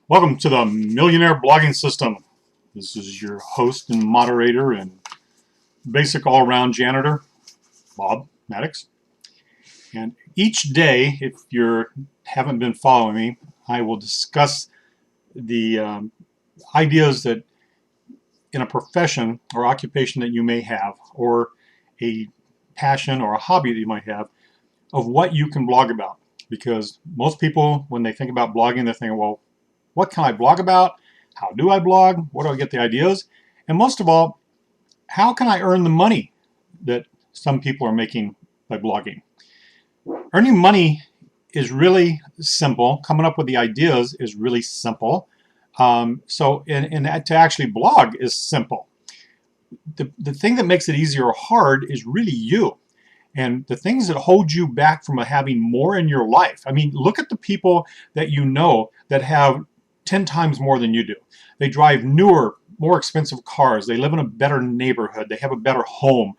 Welcome to the Millionaire blogging system. This is your host and moderator and basic all-around janitor, Bob Maddox. And each day, if you haven't been following me, I will discuss the ideas that in a profession or occupation that you may have, or a passion or a hobby that you might have, of what you can blog about. Because most people, when they think about blogging, they're thinking, well, what can I blog about? How do I blog? Where do I get the ideas? And most of all, how can I earn the money that some people are making by blogging? Earning money is really simple. Coming up with the ideas is really simple. And to actually blog is simple. The thing that makes it easy or hard is really you. And the things that hold you back from having more in your life. I mean, look at the people that you know that have 10 times more than you do. They drive newer, more expensive cars. They live in a better neighborhood. They have a better home.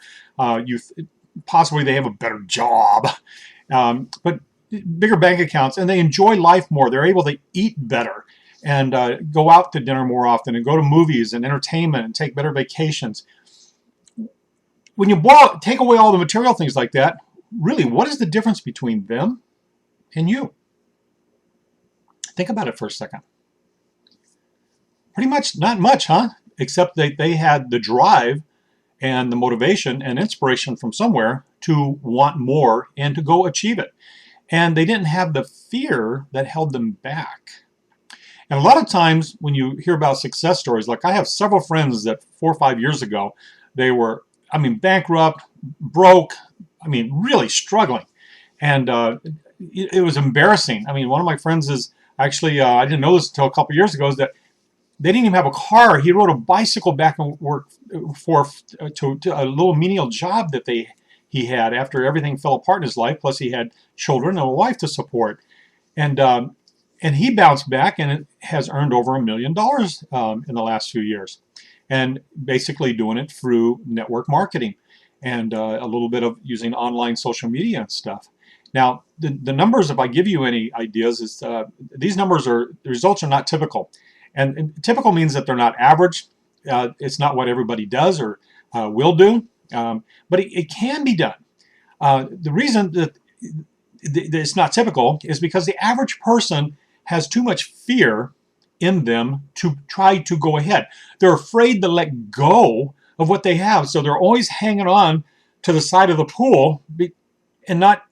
Possibly they have a better job, but bigger bank accounts, and they enjoy life more. They're able to eat better and go out to dinner more often and go to movies and entertainment and take better vacations. When you take away all the material things like that, really, what is the difference between them and you? Think about it for a second. Pretty much not much, huh? Except that they had the drive and the motivation and inspiration from somewhere to want more and to go achieve it. And they didn't have the fear that held them back. And a lot of times when you hear about success stories, like I have several friends that 4 or 5 years ago, they were, bankrupt, broke, really struggling. And it was embarrassing. One of my friends is actually, I didn't know this until a couple years ago, is that they didn't even have a car. He rode a bicycle back and work to a little menial job that he had after everything fell apart in his life. Plus, he had children and a wife to support, and he bounced back and has earned over $1 million in the last few years, and basically doing it through network marketing and a little bit of using online social media and stuff. Now, the numbers, if I give you any ideas, is these numbers the results are not typical. And typical means that they're not average. It's not what everybody does or will do, but it can be done. The reason that it's not typical is because the average person has too much fear in them to try to go ahead. They're afraid to let go of what they have, so they're always hanging on to the side of the pool and not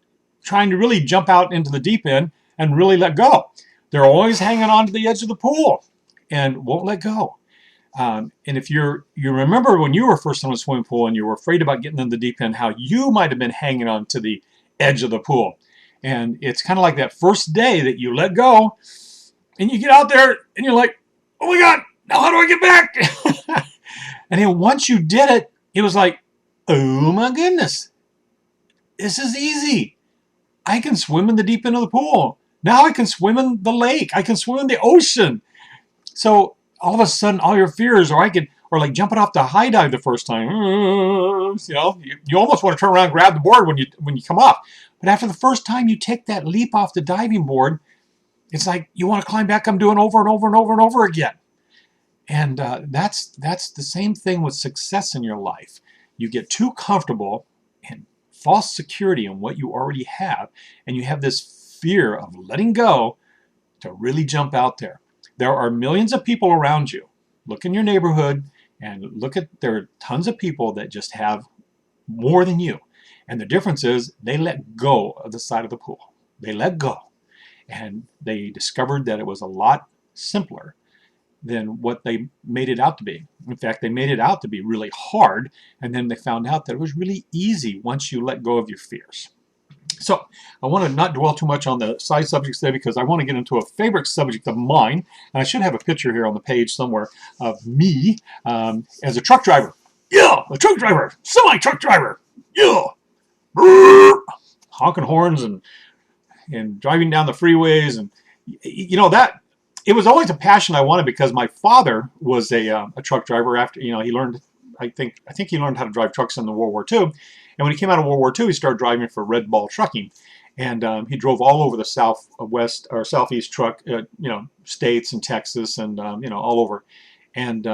trying to really jump out into the deep end and really let go. They're always hanging on to the edge of the pool and won't let go. And if you remember when you were first in a swimming pool and you were afraid about getting in the deep end, how you might have been hanging on to the edge of the pool. And it's kind of like that first day that you let go and you get out there and you're like, oh my God, now how do I get back? And then once you did it, it was like, oh my goodness, this is easy. I can swim in the deep end of the pool. Now I can swim in the lake. I can swim in the ocean. So all of a sudden, all your fears, or like jumping off the high dive the first time, you almost want to turn around and grab the board when you come off. But after the first time you take that leap off the diving board, it's like you want to climb back. I'm doing over and over and over and over again. And that's the same thing with success in your life. You get too comfortable in false security in what you already have, and you have this fear of letting go to really jump out there. There are millions of people around you. Look in your neighborhood and there are tons of people that just have more than you. And the difference is they let go of the side of the pool. They let go. And they discovered that it was a lot simpler than what they made it out to be. In fact, they made it out to be really hard, and then they found out that it was really easy once you let go of your fears. So I want to not dwell too much on the side subjects today because I want to get into a favorite subject of mine. And I should have a picture here on the page somewhere of me as a truck driver. Yeah, a truck driver, semi-truck driver. Yeah, brrr, honking horns and driving down the freeways, and that it was always a passion I wanted because my father was a truck driver. After he learned, I think he learned how to drive trucks in the World War II. And when he came out of World War II, he started driving for Red Ball Trucking. And he drove all over the southwest or southeast truck, states and Texas and all over. And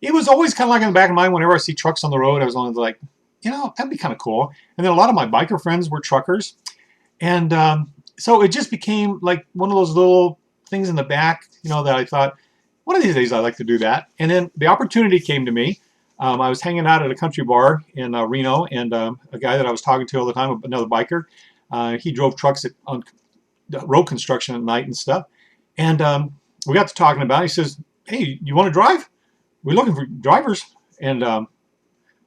it was always kind of like in the back of my mind whenever I see trucks on the road, I was always like, that'd be kind of cool. And then a lot of my biker friends were truckers, and so it just became like one of those little things in the back, that I thought, one of these days I'd like to do that. And then the opportunity came to me. I was hanging out at a country bar in Reno, and a guy that I was talking to all the time, another biker, he drove trucks on road construction at night and stuff. And we got to talking about it. He says, "Hey, you want to drive? We're looking for drivers." And wow,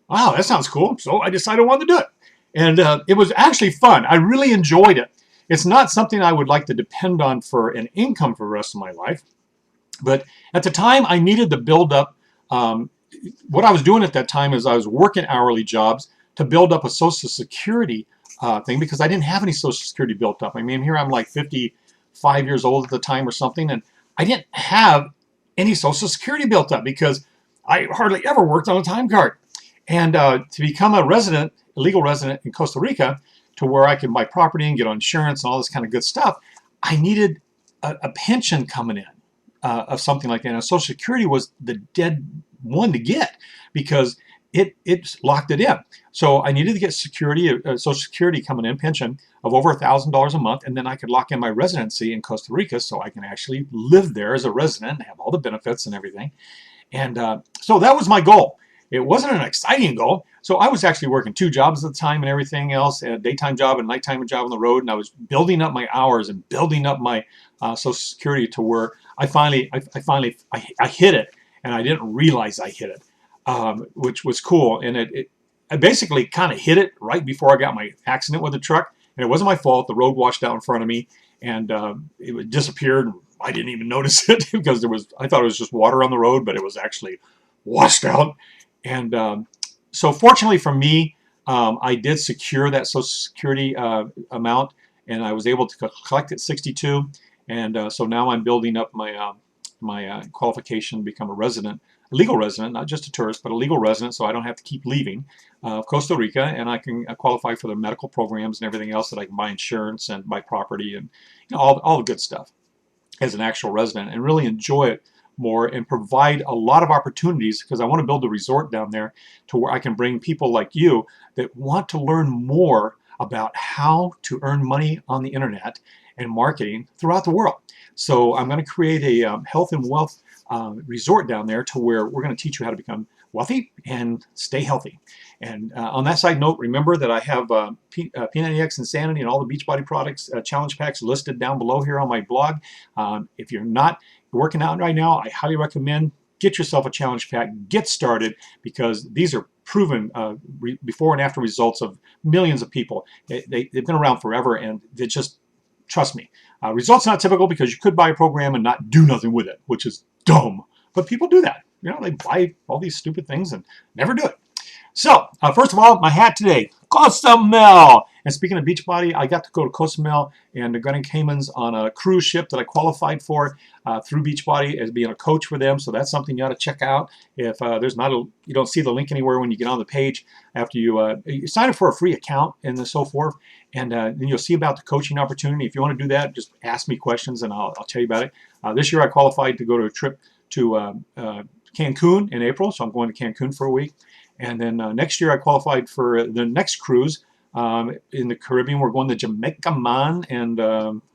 that sounds cool. So I decided I wanted to do it. And it was actually fun. I really enjoyed it. It's not something I would like to depend on for an income for the rest of my life. But at the time, I needed to build up. What I was doing at that time is I was working hourly jobs to build up a Social Security thing, because I didn't have any Social Security built up. I mean, here I'm like 55 years old at the time or something, and I didn't have any Social Security built up because I hardly ever worked on a time card. And to become a legal resident in Costa Rica, to where I can buy property and get on insurance and all this kind of good stuff, I needed a pension coming in of something like that. And Social Security was the dead one to get because it locked it in. So I needed to get Social Security coming in, pension of over $1,000 a month, and then I could lock in my residency in Costa Rica so I can actually live there as a resident and have all the benefits and everything. And so that was my goal. It wasn't an exciting goal. So I was actually working 2 jobs at the time and everything else, a daytime job and nighttime job on the road. And I was building up my hours and building up my Social Security to where I finally hit it, and I didn't realize I hit it, which was cool. And I basically kind of hit it right before I got my accident with the truck. And it wasn't my fault. The road washed out in front of me, and it disappeared. I didn't even notice it because I thought it was just water on the road, but it was actually washed out. And so fortunately for me, I did secure that Social Security amount, and I was able to collect at 62. And so now I'm building up my qualification to become a legal resident, not just a tourist, but a legal resident, so I don't have to keep leaving Costa Rica, and I can qualify for the medical programs and everything else, that I can buy insurance and buy property and all the good stuff as an actual resident, and really enjoy it more and provide a lot of opportunities, because I want to build a resort down there to where I can bring people like you that want to learn more about how to earn money on the internet and marketing throughout the world. So I'm going to create a health and wealth resort down there to where we're going to teach you how to become wealthy and stay healthy. And on that side note, remember that I have P90X Insanity and all the Beachbody products challenge packs listed down below here on my blog. If you're not working out right now, I highly recommend get yourself a challenge pack, get started, because these are proven before and after results of millions of people. They've been around forever, and they just, trust me. Results not typical, because you could buy a program and not do nothing with it, which is dumb. But people do that. They buy all these stupid things and never do it. So, first of all, my hat today, Cozumel. And speaking of Beachbody, I got to go to Cozumel and the Grand Caymans on a cruise ship that I qualified for through Beachbody as being a coach for them. So that's something you ought to check out. If you don't see the link anywhere when you get on the page after you sign up for a free account and so forth, and then you'll see about the coaching opportunity. If you want to do that, just ask me questions and I'll tell you about it. This year I qualified to go to a trip to Cancun in April, so I'm going to Cancun for a week. And then next year I qualified for the next cruise in the Caribbean. We're going to Jamaica, Man, and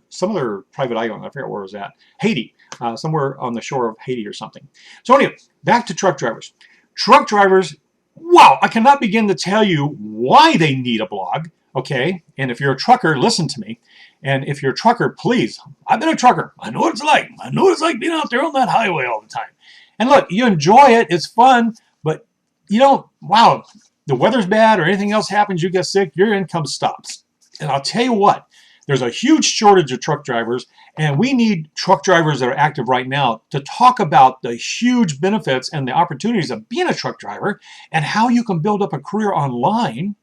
some other private island. I forget where it was at. Haiti, somewhere on the shore of Haiti or something. So anyway, back to truck drivers. Truck drivers, wow, I cannot begin to tell you why they need a blog, okay? And if you're a trucker, listen to me. And if you're a trucker, please, I've been a trucker. I know what it's like. I know what it's like being out there on that highway all the time. And look, you enjoy it. It's fun. But wow, the weather's bad or anything else happens, you get sick, your income stops. And I'll tell you what, there's a huge shortage of truck drivers, and we need truck drivers that are active right now to talk about the huge benefits and the opportunities of being a truck driver and how you can build up a career online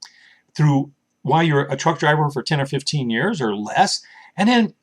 through while you're a truck driver for 10 or 15 years or less. And then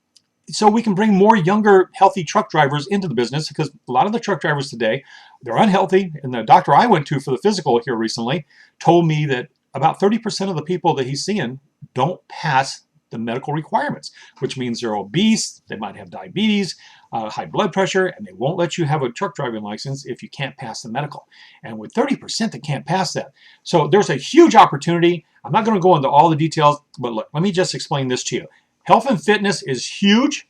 so we can bring more younger, healthy truck drivers into the business, because a lot of the truck drivers today, they're unhealthy. And the doctor I went to for the physical here recently told me that about 30% of the people that he's seeing don't pass the medical requirements, which means they're obese, they might have diabetes, high blood pressure, and they won't let you have a truck driving license if you can't pass the medical. And with 30% that can't pass that. So there's a huge opportunity. I'm not going to go into all the details, but look, let me just explain this to you. Health and fitness is huge.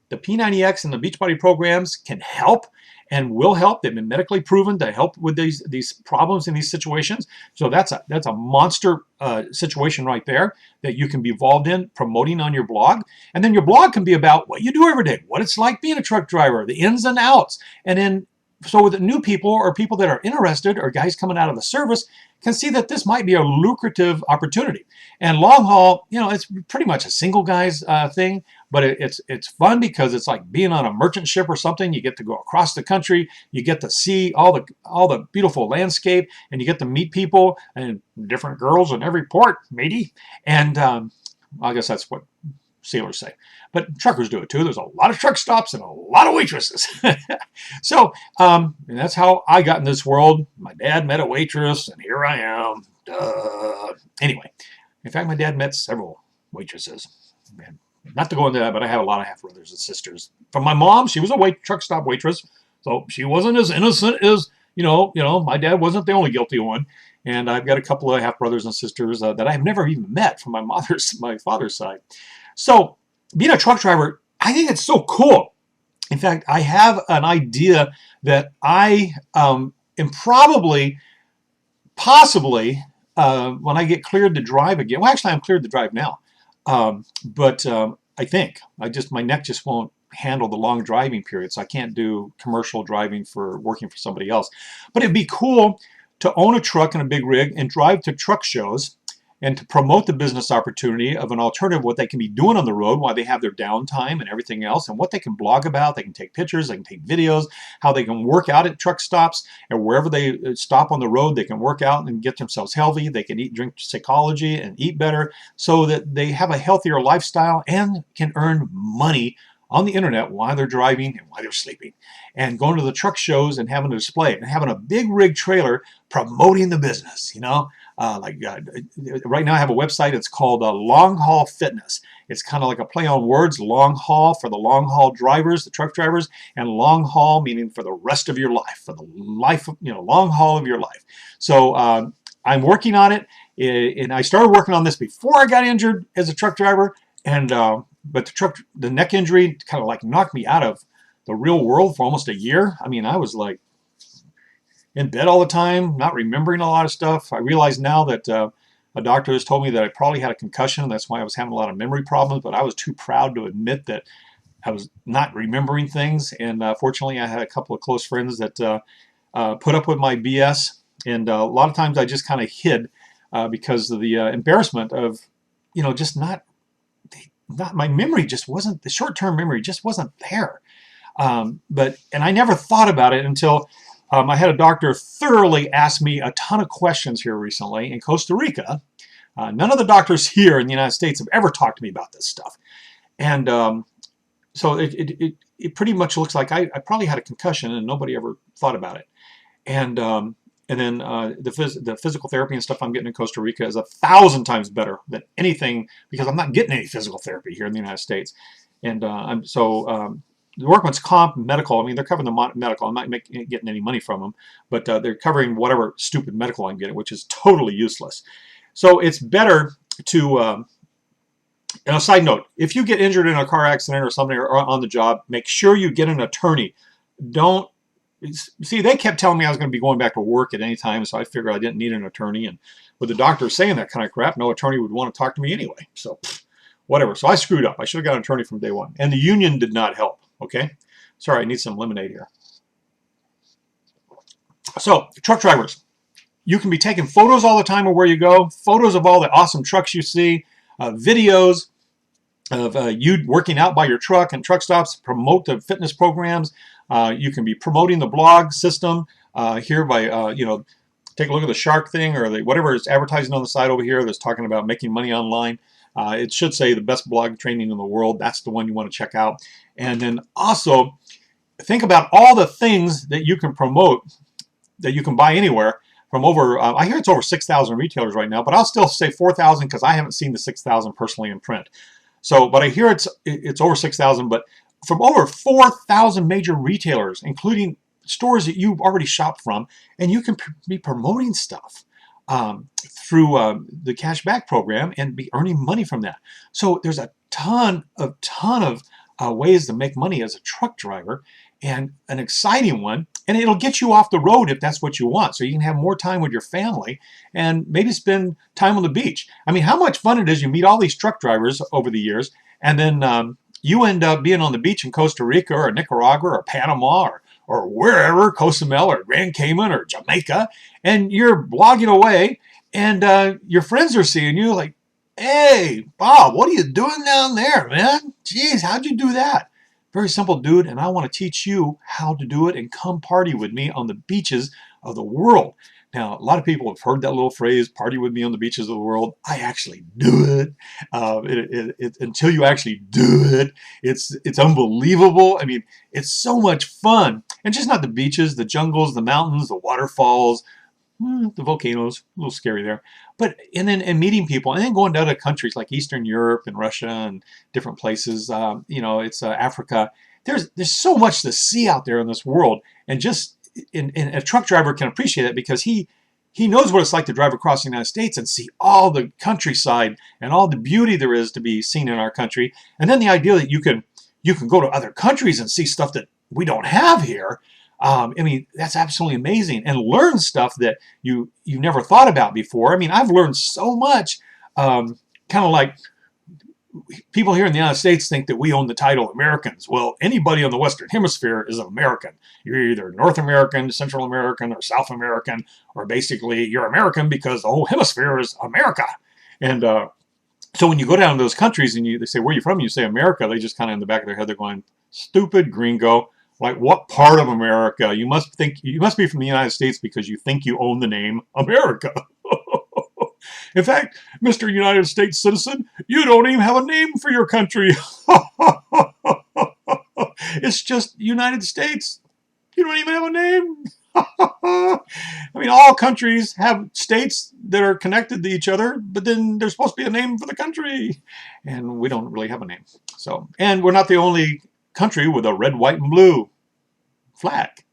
The P90X and the Beachbody programs can help and will help. They've been medically proven to help with these problems in these situations. So that's a monster situation right there that you can be involved in promoting on your blog. And then your blog can be about what you do every day, what it's like being a truck driver, the ins and outs. And then so with the new people or people that are interested or guys coming out of the service can see that this might be a lucrative opportunity. And long haul, you know, it's pretty much a single guy's thing, but it's fun because it's like being on a merchant ship or something. You get to go across the country, you get to see all the beautiful landscape, and you get to meet people and different girls in every port, matey. And I guess that's what sailors say, but truckers do it too. There's a lot of truck stops and a lot of waitresses. So and that's how I got in this world. My dad met a waitress, and here I am. Duh. Anyway, in fact, my dad met several waitresses. And not to go into that, but I have a lot of half brothers and sisters. From my mom, she was a truck stop waitress, so she wasn't as innocent as you know. My dad wasn't the only guilty one. And I've got a couple of half brothers and sisters that I've never even met from my father's side. So being a truck driver, I think it's so cool. In fact, I have an idea that I am possibly, when I get cleared to drive again. Well, actually, I'm cleared to drive now. But I think my neck just won't handle the long driving period, so I can't do commercial driving for working for somebody else. But it'd be cool to own a truck and a big rig and drive to truck shows and to promote the business opportunity of an alternative, what they can be doing on the road while they have their downtime and everything else, and what they can blog about. They can take pictures, they can take videos, how they can work out at truck stops, and wherever they stop on the road, they can work out and get themselves healthy. They can drink Psychology and eat better so that they have a healthier lifestyle and can earn money on the internet while they're driving and while they're sleeping, and going to the truck shows and having a display and having a big rig trailer promoting the business, right now I have a website. It's called Long Haul Fitness. It's kind of like a play on words, long haul for the long haul drivers, the truck drivers, and long haul meaning for the rest of your life, for the life, long haul of your life. So I'm working on it, and I started working on this before I got injured as a truck driver, and but the neck injury kind of like knocked me out of the real world for almost a year. I mean, I was like in bed all the time, not remembering a lot of stuff. I realize now that a doctor has told me that I probably had a concussion. That's why I was having a lot of memory problems, but I was too proud to admit that I was not remembering things. And fortunately, I had a couple of close friends that put up with my BS. And a lot of times I just kind of hid because of the embarrassment of, just not my memory just wasn't, the short-term memory just wasn't there. And I never thought about it until I had a doctor thoroughly ask me a ton of questions here recently in Costa Rica. None of the doctors here in the United States have ever talked to me about this stuff. And so it pretty much looks like I probably had a concussion and nobody ever thought about it. And then the physical therapy and stuff I'm getting in Costa Rica is 1,000 times better than anything, because I'm not getting any physical therapy here in the United States. And the workman's comp medical, I mean, they're covering the medical. I'm not getting any money from them, but they're covering whatever stupid medical I'm getting, which is totally useless. So it's better to, and a side note, if you get injured in a car accident or something or on the job, make sure you get an attorney. See, they kept telling me I was going to be going back to work at any time, so I figured I didn't need an attorney. And with the doctor saying that kind of crap, no attorney would want to talk to me anyway. So whatever. So I screwed up. I should have got an attorney from day one. And the union did not help. Okay? Sorry, I need some lemonade here. So, truck drivers, you can be taking photos all the time of where you go, photos of all the awesome trucks you see, videos of you working out by your truck and truck stops, promote the fitness programs. You can be promoting the blog system here by, take a look at the shark thing or whatever is advertising on the side over here that's talking about making money online. It should say the best blog training in the world. That's the one you want to check out. And then also think about all the things that you can promote that you can buy anywhere from over, I hear it's over 6,000 retailers right now, but I'll still say 4,000 because I haven't seen the 6,000 personally in print. So, but I hear it's over 6,000, but from over 4,000 major retailers, including stores that you've already shopped from, and you can be promoting stuff through the cashback program and be earning money from that. So there's a ton of ways to make money as a truck driver, and an exciting one, and it'll get you off the road if that's what you want, so you can have more time with your family and maybe spend time on the beach. I mean, how much fun it is. You meet all these truck drivers over the years, and then you end up being on the beach in Costa Rica or Nicaragua or Panama or wherever, Cozumel or Grand Cayman or Jamaica, and you're blogging away, and your friends are seeing you like, hey, Bob, what are you doing down there, man? Jeez, how'd you do that? Very simple, dude, and I want to teach you how to do it, and come party with me on the beaches of the world. Now, a lot of people have heard that little phrase, party with me on the beaches of the world. I actually do it. Until you actually do it, it's unbelievable. I mean, it's so much fun. And just not the beaches, the jungles, the mountains, the waterfalls, the volcanoes, a little scary there. But and meeting people, and then going to other countries like Eastern Europe and Russia and different places. It's Africa. There's so much to see out there in this world, and a truck driver can appreciate it because he knows what it's like to drive across the United States and see all the countryside and all the beauty there is to be seen in our country. And then the idea that you can go to other countries and see stuff that we don't have here. I mean, that's absolutely amazing, and learn stuff that you never thought about before. I mean, I've learned so much. Kind of like people here in the United States think that we own the title Americans. Well, anybody on the Western Hemisphere is American. You're either North American, Central American, or South American, or basically you're American because the whole hemisphere is America. And so when you go down to those countries and they say, where are you from? You say America. They just kind of in the back of their head, they're going, stupid gringo. Like, what part of America? You must be from the United States because you think you own the name America. In fact, Mr. United States citizen, you don't even have a name for your country. It's just United States. You don't even have a name. I mean, all countries have states that are connected to each other, but then there's supposed to be a name for the country, and we don't really have a name. So, and we're not the only country with a red, white, and blue flag,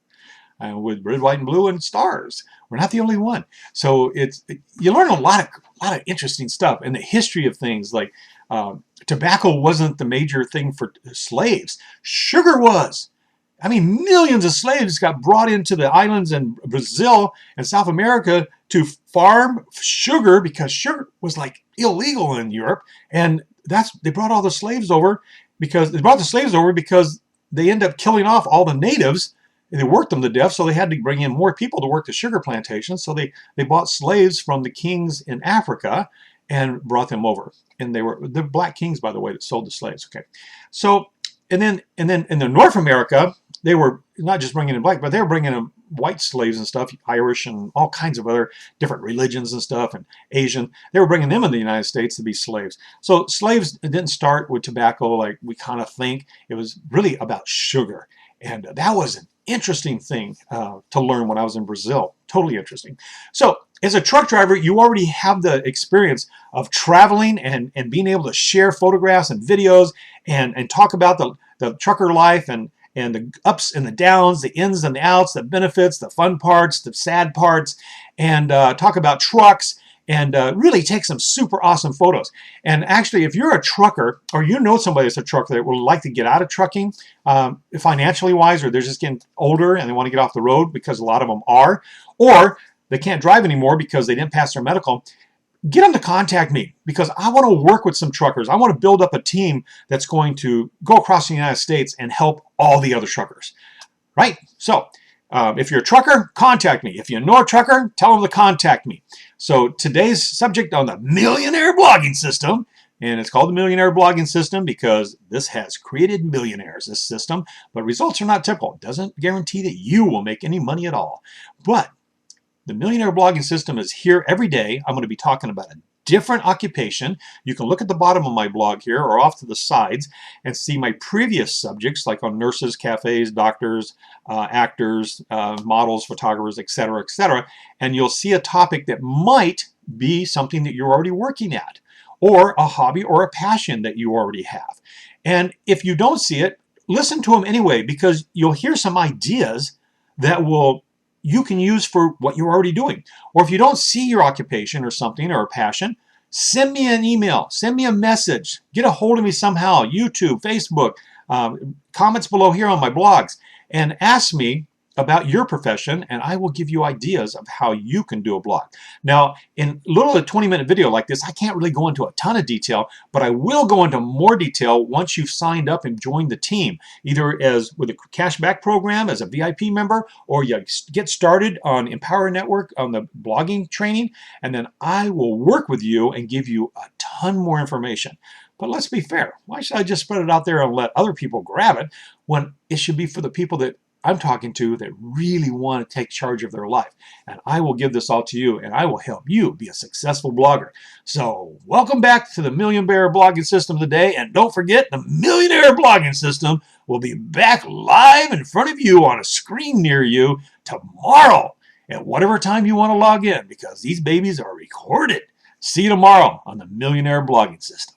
with red, white, and blue and stars. We're not the only one. So you learn a lot of interesting stuff, and the history of things. Like tobacco wasn't the major thing for slaves. Sugar was. I mean, millions of slaves got brought into the islands in Brazil and South America to farm sugar because sugar was like illegal in Europe, and they brought all the slaves over because they end up killing off all the natives, and they worked them to death, so they had to bring in more people to work the sugar plantations. So they bought slaves from the kings in Africa and brought them over. And they're black kings, by the way, that sold the slaves. Okay, so and then in the North America, they were not just bringing in black, but they were bringing in white slaves and stuff, Irish and all kinds of other different religions and stuff, and Asian. They were bringing them in the United States to be slaves. So slaves didn't start with tobacco like we kind of think. It was really about sugar. And that was an interesting thing to learn when I was in Brazil. Totally interesting. So as a truck driver, you already have the experience of traveling and being able to share photographs and videos and talk about the trucker life and the ups and the downs, the ins and the outs, the benefits, the fun parts, the sad parts, and talk about trucks, and really take some super awesome photos. And actually, if you're a trucker or you know somebody that's a trucker that would like to get out of trucking financially wise, or they're just getting older and they want to get off the road, because a lot of them are, or they can't drive anymore because they didn't pass their medical, get them to contact me, because I want to work with some truckers. I want to build up a team that's going to go across the United States and help all the other truckers, right? So if you're a trucker, contact me. If you know a trucker, tell them to contact me. So today's subject on the Millionaire blogging system, and it's called the Millionaire blogging system because this has created millionaires, this system, but results are not typical. It doesn't guarantee that you will make any money at all. But the Millionaire blogging system is here every day. I'm going to be talking about a different occupation. You can look at the bottom of my blog here or off to the sides and see my previous subjects, like on nurses, cafes, doctors, actors, models, photographers, etc., etc. And you'll see a topic that might be something that you're already working at, or a hobby or a passion that you already have. And if you don't see it, listen to them anyway, because you'll hear some ideas that you can use for what you're already doing. Or if you don't see your occupation or something or a passion, send me an email, send me a message, get a hold of me somehow, YouTube, Facebook, comments below here on my blogs, and ask me about your profession, and I will give you ideas of how you can do a blog. Now, in a 20-minute video like this, I can't really go into a ton of detail, but I will go into more detail once you've signed up and joined the team, either as with a cashback program as a VIP member, or you get started on Empower Network on the blogging training, and then I will work with you and give you a ton more information. But let's be fair. Why should I just spread it out there and let other people grab it when it should be for the people that I'm talking to that really want to take charge of their life? And I will give this all to you, and I will help you be a successful blogger. So welcome back to the Millionaire blogging system today, and don't forget, the Millionaire blogging system will be back live in front of you on a screen near you tomorrow at whatever time you want to log in, because these babies are recorded. See you tomorrow on the Millionaire blogging system.